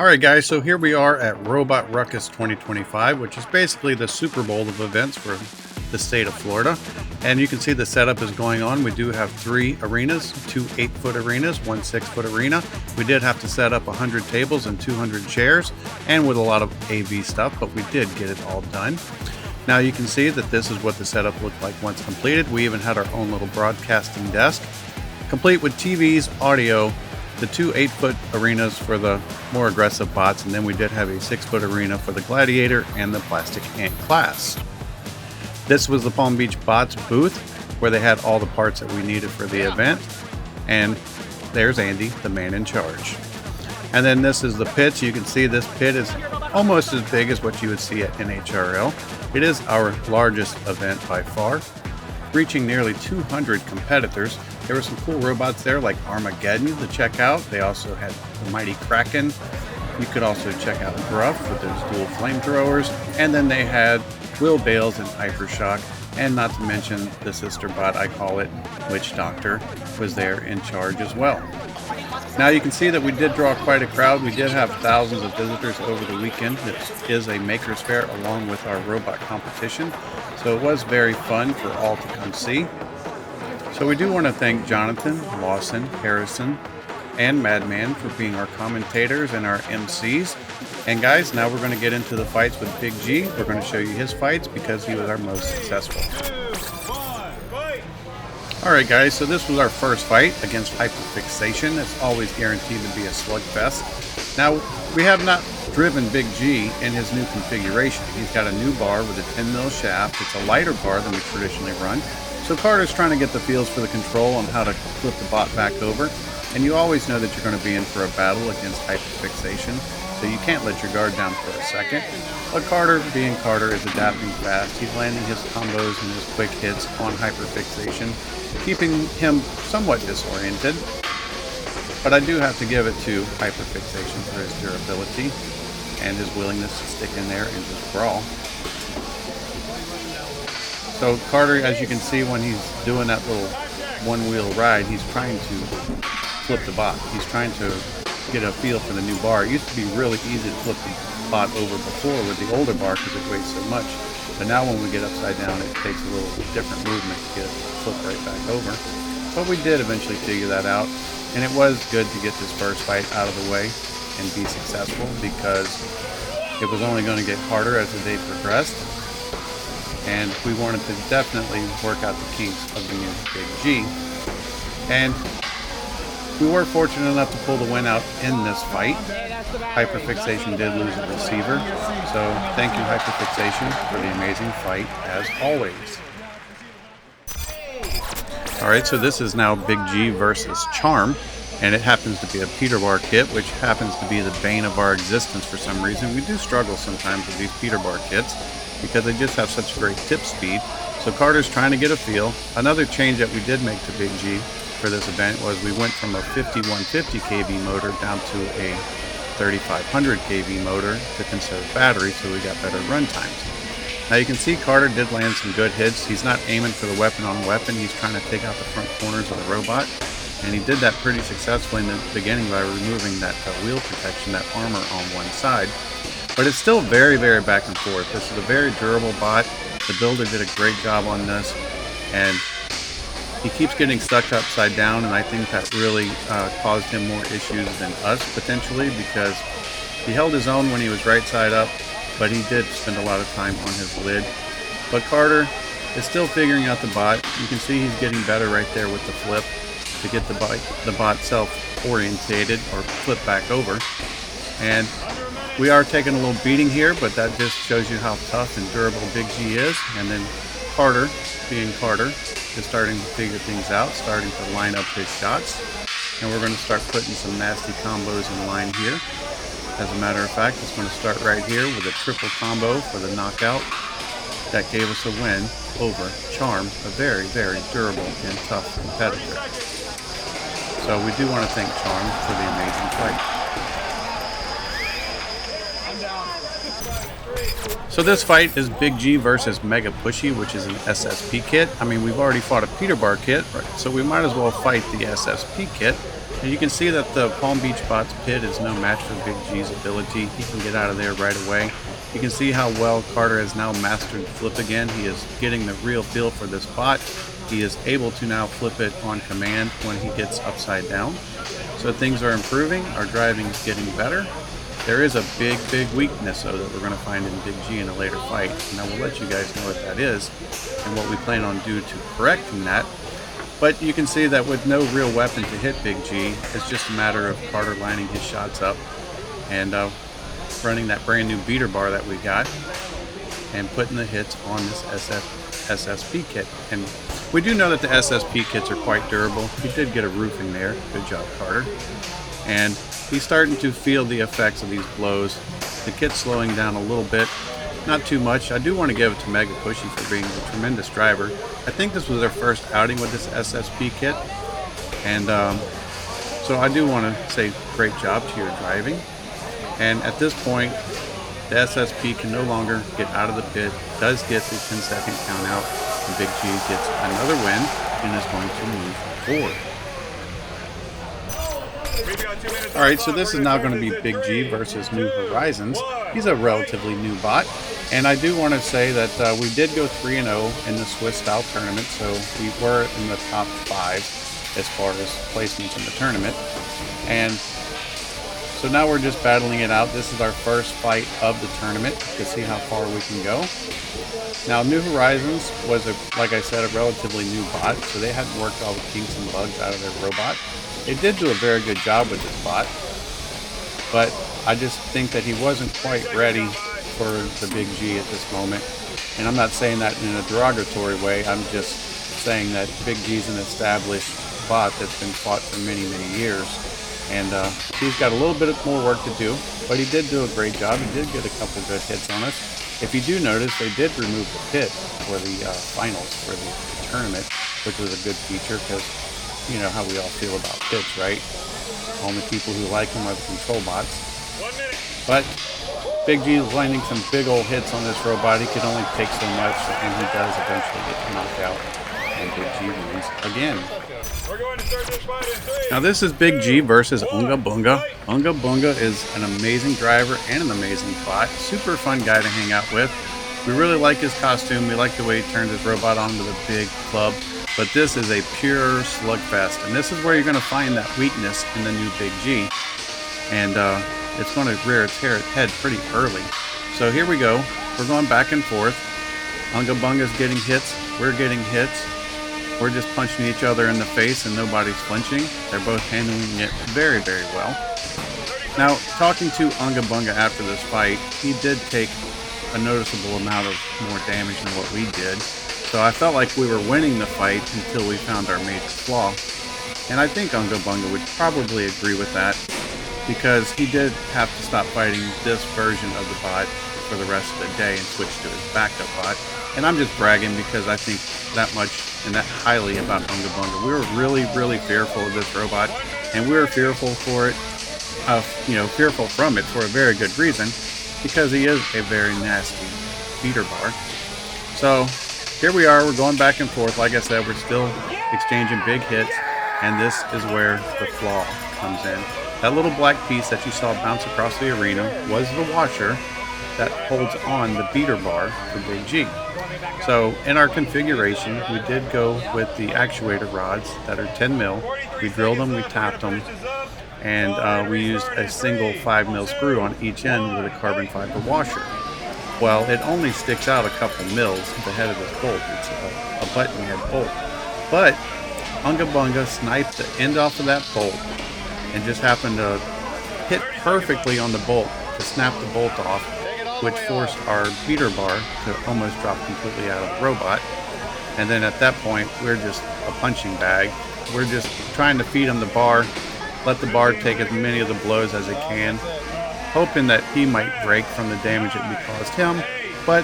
Alright guys, so here we are at Robot Ruckus 2025, which is basically the Super Bowl of events for the state of Florida. And you can see the setup is going on. We do have 3 arenas, 2 8-foot arenas, 1 6-foot arena. We did have to set up 100 tables and 200 chairs, and with a lot of AV stuff, but we did get it all done. Now you can see that this is what the setup looked like once completed. We even had our own little broadcasting desk, complete with TVs, audio, the 2 8-foot arenas for the more aggressive bots, and then we did have a 6-foot arena for the Gladiator and the Plastic Ant class. This was the Palm Beach Bots booth where they had all the parts that we needed for the event, and there's Andy, the man in charge. And then this is the pits. You can see this pit is almost as big as what you would see at NHRL. It is our largest event by far, reaching nearly 200 competitors. There were some cool robots there like Armageddon to check out. They also had the Mighty Kraken. You could also check out Gruff with those dual flamethrowers. And then they had Will Bales and Hypershock. And not to mention the sister bot, I call it, Witch Doctor, was there in charge as well. Now you can see that we did draw quite a crowd. We did have thousands of visitors over the weekend. This is a Maker's Fair along with our robot competition. So it was very fun for all to come see. So we do want to thank Jonathan, Lawson, Harrison, and Madman for being our commentators and our MCs. And guys, now we're going to get into the fights with Big G. We're going to show you his fights because he was our most successful. Alright guys, so this was our first fight against Hyperfixation. It's always guaranteed to be a slugfest. Now, we have not driven Big G in his new configuration. He's got a new bar with a 10mm shaft. It's a lighter bar than we traditionally run. So Carter's trying to get the feels for the control on how to flip the bot back over. And you always know that you're going to be in for a battle against Hyperfixation, so you can't let your guard down for a second. But Carter, being Carter, is adapting fast. He's landing his combos and his quick hits on Hyperfixation, keeping him somewhat disoriented. But I do have to give it to Hyperfixation for his durability and his willingness to stick in there and just brawl. So Carter, as you can see, when he's doing that little one-wheel ride, he's trying to flip the bot. He's trying to get a feel for the new bar. It used to be really easy to flip the bot over before with the older bar because it weighs so much. But now when we get upside down, it takes a little different movement to get it to flip right back over. But we did eventually figure that out. And it was good to get this first fight out of the way and be successful because it was only going to get harder as the day progressed. And we wanted to definitely work out the kinks of the new Big G. And we were fortunate enough to pull the win out in this fight. Hyperfixation did lose a receiver, so thank you Hyperfixation for the amazing fight as always. Alright, so this is now Big G versus Charm, and it happens to be a Peter Bar kit, which happens to be the bane of our existence for some reason. We do struggle sometimes with these Peter Bar kits because they just have such great tip speed. So Carter's trying to get a feel. Another change that we did make to Big G for this event was we went from a 5150 kV motor down to a 3500 kV motor to conserve battery, so we got better run times. Now you can see Carter did land some good hits. He's not aiming for the weapon on weapon. He's trying to take out the front corners of the robot, and he did that pretty successfully in the beginning by removing that wheel protection, that armor on one side. But it's still very, very back and forth. This is a very durable bot. The builder did a great job on this, and he keeps getting stuck upside down, and I think that really caused him more issues than us potentially, because he held his own when he was right side up, but he did spend a lot of time on his lid. But Carter is still figuring out the bot. You can see he's getting better right there with the flip to get the bot self-orientated or flip back over. And we are taking a little beating here, but that just shows you how tough and durable Big G is. And then Carter, being Carter, is starting to figure things out, starting to line up his shots. And we're going to start putting some nasty combos in line here. As a matter of fact, it's going to start right here with a triple combo for the knockout. That gave us a win over Charm, a very, very durable and tough competitor. So we do want to thank Charm for the amazing fight. So this fight is Big G versus Mega Pushy, which is an SSP kit. I mean, we've already fought a Peter Bar kit, right? So we might as well fight the SSP kit. And you can see that the Palm Beach Bot's pit is no match for Big G's ability. He can get out of there right away. You can see how well Carter has now mastered flip again. He is getting the real feel for this bot. He is able to now flip it on command when he gets upside down. So things are improving. Our driving is getting better. There is a big weakness though that we're going to find in Big G in a later fight. And I will let you guys know what that is and what we plan on doing to correcting that. But you can see that with no real weapon to hit Big G, it's just a matter of Carter lining his shots up and running that brand new beater bar that we got and putting the hits on this SSP kit. And we do know that the SSP kits are quite durable. He did get a roofing there. Good job, Carter. And he's starting to feel the effects of these blows. The kit's slowing down a little bit. Not too much. I do want to give it to Mega Pushy for being a tremendous driver. I think this was their first outing with this SSP kit. And so I do want to say great job to your driving. And at this point, the SSP can no longer get out of the pit, does get the 10-second count out, and Big G gets another win and is going to move forward. Alright, so this is now going to be Big G versus New Horizons. He's a relatively new bot, and I do want to say that we did go 3-0 in the Swiss style tournament, so we were in the top 5 as far as placements in the tournament. And so now we're just battling it out. This is our first fight of the tournament to see how far we can go. Now, New Horizons was, like I said, a relatively new bot, so they hadn't worked all the kinks and bugs out of their robot. They did do a very good job with this bot, but I just think that he wasn't quite ready for the Big G at this moment. And I'm not saying that in a derogatory way. I'm just saying that Big G's an established bot that's been fought for many years. And he's got a little bit more work to do, but he did do a great job. He did get a couple good hits on us. If you do notice, they did remove the pit for the finals for the tournament, which was a good feature because you know how we all feel about pits, right? Only people who like them are the control bots. But Big G is landing some big old hits on this robot. He can only take so much, and he does eventually get knocked out. And Big G wins again. Now this is Big G versus Unga Bunga. Unga Bunga is an amazing driver and an amazing bot. Super fun guy to hang out with. We really like his costume. We like the way he turns his robot onto the big club. But this is a pure slugfest, and this is where you're going to find that weakness in the new Big G. And it's going to rear its head pretty early. So here we go. We're going back and forth. Unga Bunga's getting hits. We're getting hits. We're just punching each other in the face and nobody's flinching. They're both handling it very well. Now, talking to Unga Bunga after this fight, he did take a noticeable amount of more damage than what we did. So I felt like we were winning the fight until we found our major flaw. And I think Unga Bunga would probably agree with that, because he did have to stop fighting this version of the bot for the rest of the day and switch to his backup bot. And I'm just bragging because I think that much and that highly about Unga Bunga. We were really fearful of this robot, and we were fearful for it, fearful from it for a very good reason, because he is a very nasty beater bar. So here we are, we're going back and forth. Like I said, we're still exchanging big hits, and this is where the flaw comes in. That little black piece that you saw bounce across the arena was the washer that holds on the beater bar for Big G. So in our configuration, we did go with the actuator rods that are 10 mil. We drilled them, we tapped them, and we used a single 5 mil screw on each end with a carbon fiber washer. Well, it only sticks out a couple mils at the head of this bolt. It's a button head bolt. But Unga Bunga sniped the end off of that bolt and just happened to hit perfectly on the bolt to snap the bolt off, which forced our beater bar to almost drop completely out of the robot. And then at that point, we're just a punching bag. We're just trying to feed him the bar, let the bar take as many of the blows as it can, hoping that he might break from the damage that we caused him. But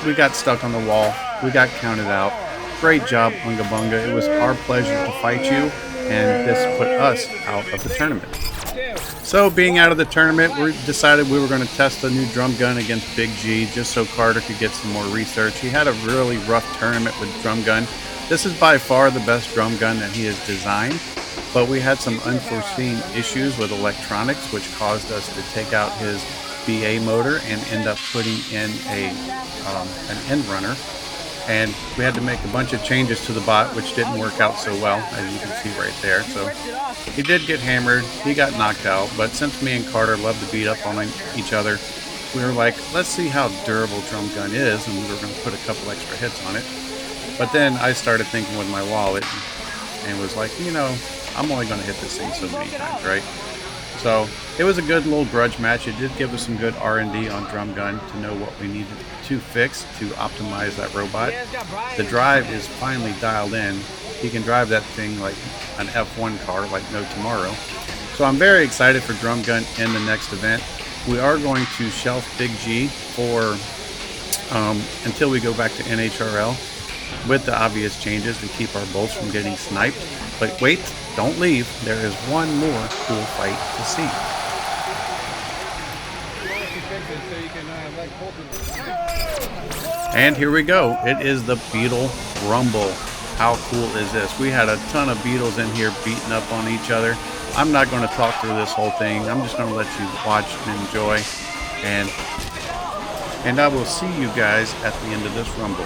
we got stuck on the wall. We got counted out. Great job, Unga Bunga. It was our pleasure to fight you, and this put us out of the tournament. So being out of the tournament, we decided we were going to test a new drum gun against Big G just so Carter could get some more research. He had a really rough tournament with drum gun. This is by far the best drum gun that he has designed. but we had some unforeseen issues with electronics, which caused us to take out his BA motor and end up putting in an end runner. And we had to make a bunch of changes to the bot, which didn't work out so well, as you can see right there. So he did get hammered, he got knocked out, but since me and Carter love to beat up on each other, we were like, let's see how durable drum gun is, and we were going to put a couple extra hits on it. But then I started thinking with my wallet and was like, you know, I'm only going to hit this thing so many times, right? So it was a good little grudge match. It did give us some good R&D on drum gun to know what we needed to fix to optimize that robot. The drive is finally dialed in. He can drive that thing like an F1 car like no tomorrow. So I'm very excited for drum gun in the next event. We are going to shelf Big G for until we go back to NHRL with the obvious changes to keep our bolts from getting sniped. But wait, don't leave. There is one more cool fight to see. And here we go. It is the Beetle Rumble. How cool is this? We had a ton of beetles in here beating up on each other. I'm not going to talk through this whole thing. I'm just going to let you watch and enjoy. And I will see you guys at the end of this Rumble.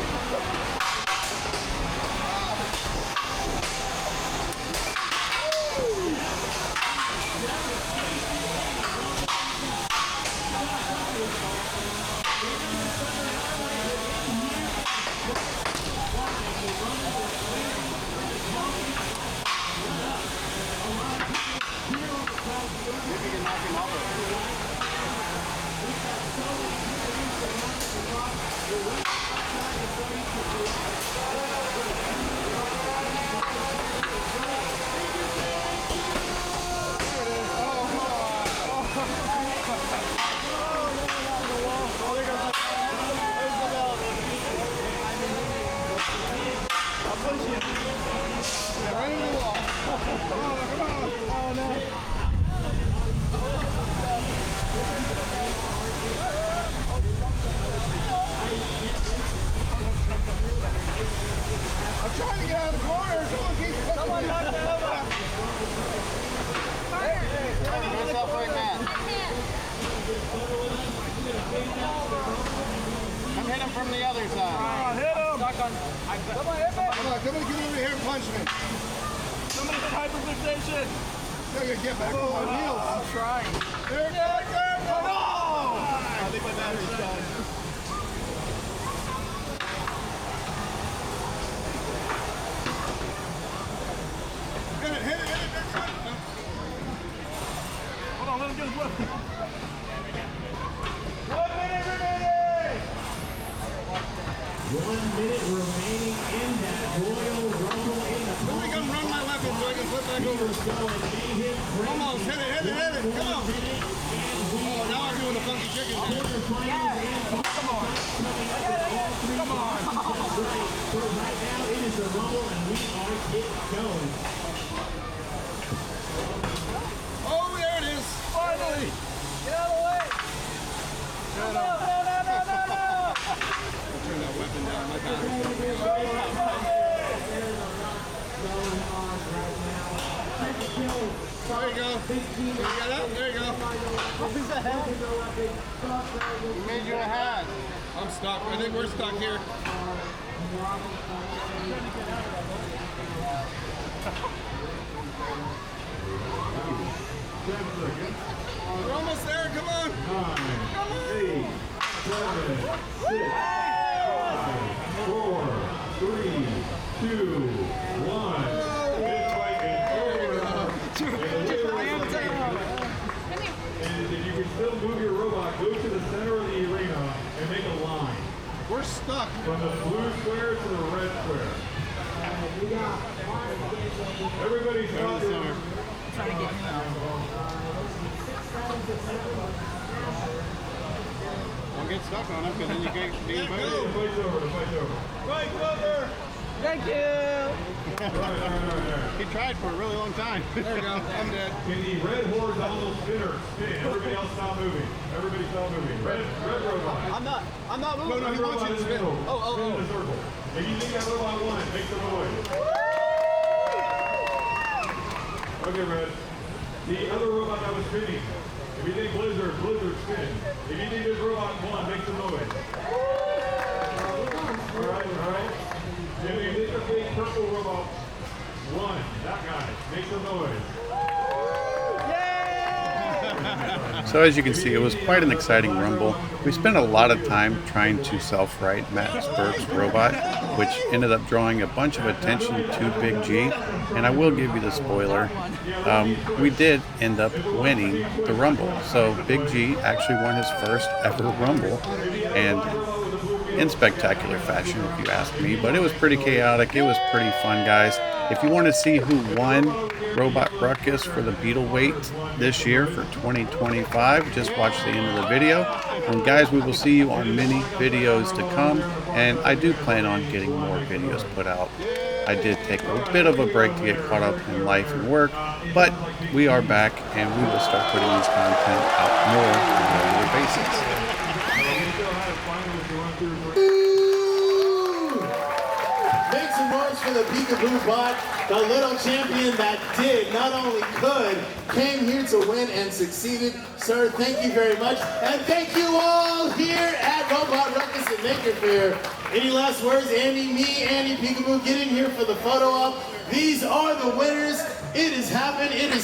Come hit him from the other side. Hit him! Come on, hit me! Come on, get over here and punch me. Somebody's in hyperfixation. You're gonna get back on my wheels. I'm trying. There, no! I think my battery's done. Hit it. Hold on, let him get his weapon. 1 minute remaining in that Royal Rumble in the Let me come run my weapon so I can flip back over. Almost, hit it, come on. Oh, now I'm doing the funky chicken dance. Come on. So right now it is the Rumble and we are getting going. Oh, there it is. Finally. Get out of the way. No. Turn that weapon down. My battery's going to be There you go. You got it? There you go. Who's the hell? We made you a hat. I'm stuck. I think we're stuck here. We're almost there. Come on. 9, 8, 7, 6, 5, 4, 3, 2, 1. And if you can still move your robot, go to the center of the arena and make a line. We're stuck. From the blue square to the red square. Everybody stop the center. Don't get stuck on him because then you can't be moved. The fight's over, the fight's over. Fight over. Thank you. Right. He tried for a really long time. There we go. I'm dead. In the red horizontal spinner, spin. Everybody else stop moving. Everybody stop moving. Red robot. I'm not moving. No, he wants you to spin. Spin in the circle. If you think that robot won, make some noise. Okay, Red. The other robot that was spinning. If you think Blizzard, Blizzard spin. If you think this robot won, make some noise. Alright, alright. If you think the big purple robot won, that guy, make some noise. So as you can see, it was quite an exciting rumble. We spent a lot of time trying to self-right Matt Burke's robot, which ended up drawing a bunch of attention to Big G. And I will give you the spoiler. We did end up winning the rumble. So Big G actually won his first ever rumble, and in spectacular fashion, if you ask me. But it was pretty chaotic. It was pretty fun, guys. If you want to see who won Robot Ruckus for the Beetle weight this year for 2025, just watch the end of the video. And guys, we will see you on many videos to come, and I do plan on getting more videos put out. I did take a bit of a break to get caught up in life and work, but we are back, and we will start putting this content out more on a regular basis. Make some noise for the Peekaboo bot, the little champion that did, not only could, came here to win and succeeded. Sir, thank you very much. And thank you all here at Robot Ruckus and Maker Fair. Any last words? Andy, me, Andy, Peekaboo, get in here for the photo op. These are the winners. It has happened. It is